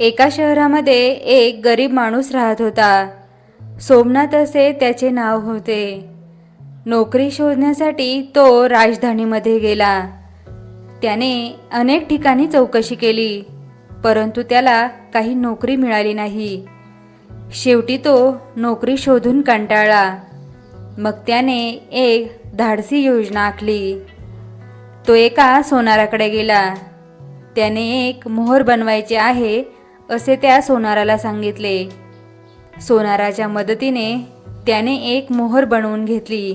एका शहरामध्ये एक गरीब माणूस राहत होता. सोमनाथ असे त्याचे नाव होते. नोकरी शोधण्यासाठी तो राजधानीमध्ये गेला. त्याने अनेक ठिकाणी चौकशी केली, परंतु त्याला काही नोकरी मिळाली नाही. शेवटी तो नोकरी शोधून कंटाळला. मग त्याने एक धाडसी योजना आखली. तो एका सोनाराकडे गेला. त्याने एक मोहर बनवायचे आहे असे त्या सोनाराला सांगितले. सोनाराच्या मदतीने त्याने एक मोहर बनवून घेतली.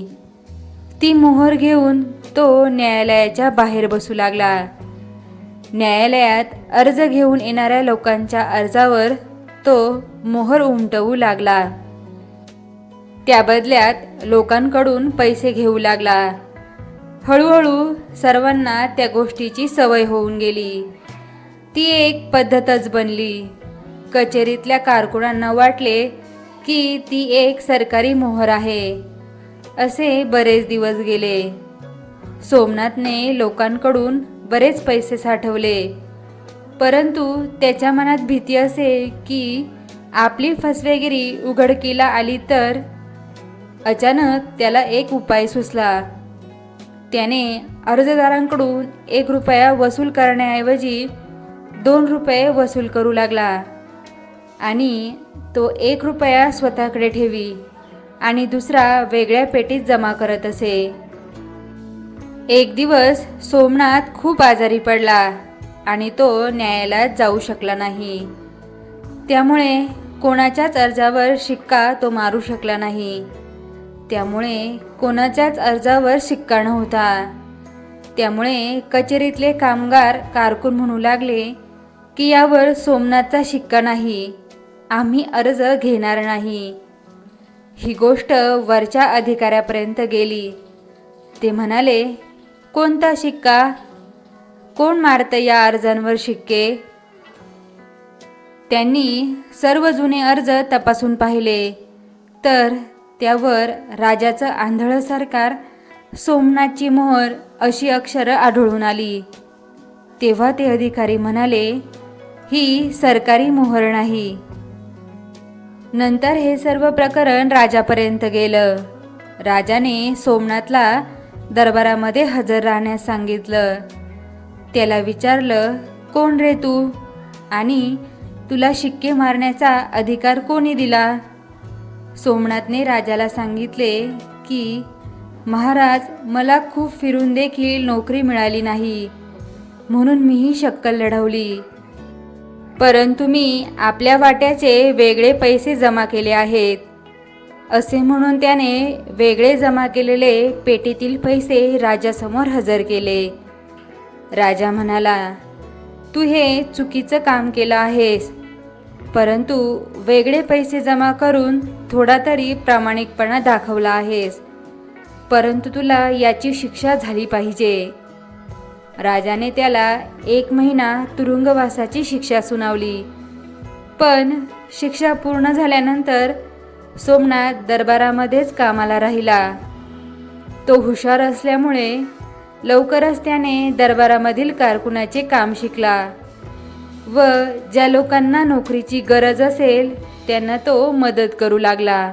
ती मोहर घेऊन तो न्यायालयाच्या बाहेर बसू लागला. न्यायालयात अर्ज घेऊन येणाऱ्या लोकांच्या अर्जावर तो मोहर उमटवू लागला. त्या बदल्यात लोकांकडून पैसे घेऊ लागला. हळूहळू सर्वांना त्या गोष्टीची सवय होऊन गेली. ती एक पद्धतच बनली. कचेरीतल्या कारकुनांना वाटले की ती एक सरकारी मोहर आहे. असे बरेच दिवस गेले. सोमनाथने लोकांकडून बरेच पैसे साठवले, परंतु त्याच्या मनात भीती असे की आपली फसवेगिरी उघडकीला आली तर. अचानक त्याला एक उपाय सुचला. त्याने अर्जदारांकडून 1 रुपया वसूल करण्याऐवजी 2 रुपये वसूल करू लागला आणि तो 1 रुपया स्वतःकडे ठेवी आणि दुसरा वेगळ्या पेटीत जमा करत असे. एक दिवस सोमनाथ खूप आजारी पडला आणि तो न्यायालयात जाऊ शकला नाही. त्यामुळे कोणाच्याच अर्जावर शिक्का तो मारू शकला नाही. त्यामुळे कोणाच्याच अर्जावर शिक्का नव्हता. त्यामुळे कचेरीतले कामगार कारकून म्हणू लागले की यावर सोमनाथचा शिक्का नाही, आम्ही अर्ज घेणार नाही. ही गोष्ट वरच्या अधिकाऱ्यापर्यंत गेली. ते म्हणाले, कोणता शिक्का? कोण मारतं या अर्जांवर शिक्के? त्यांनी सर्व जुने अर्ज तपासून पाहिले तर त्यावर राजाचं आंधळं सरकार, सोमनाथची मोहर अशी अक्षरं आढळून आली. तेव्हा ते अधिकारी म्हणाले, ही सरकारी मोहर नाही. नंतर हे सर्व प्रकरण राजापर्यंत गेलं. राजाने सोमनाथला दरबारामध्ये हजर राहण्यास सांगितलं. त्याला विचारलं, कोण रे तू आणि तुला शिक्के मारण्याचा अधिकार कोणी दिला? सोमनाथने राजाला सांगितले की महाराज, मला खूप फिरून देखील नोकरी मिळाली नाही, म्हणून मी ही शक्कल लढवली. परंतु मी आपल्या वाट्याचे वेगळे पैसे जमा केले आहेत. असे म्हणून त्याने वेगळे जमा केलेले पेटीतील पैसे राजासमोर हजर केले. राजा म्हणाला, तू हे चुकीचं काम केलं आहेस, परंतु वेगळे पैसे जमा करून थोडा तरी प्रामाणिकपणा दाखवला आहेस, परंतु तुला याची शिक्षा झाली पाहिजे. राजाने त्याला 1 महिना तुरुंगवासाची शिक्षा सुनावली. पण शिक्षा पूर्ण झाल्यानंतर सोमनाथ दरबारामध्येच कामाला राहिला. तो हुशार असल्यामुळे लवकरच त्याने दरबारामधील कारकुनाचे काम शिकला व ज्या लोकांना नोकरीची गरज असेल त्यांना तो मदत करू लागला.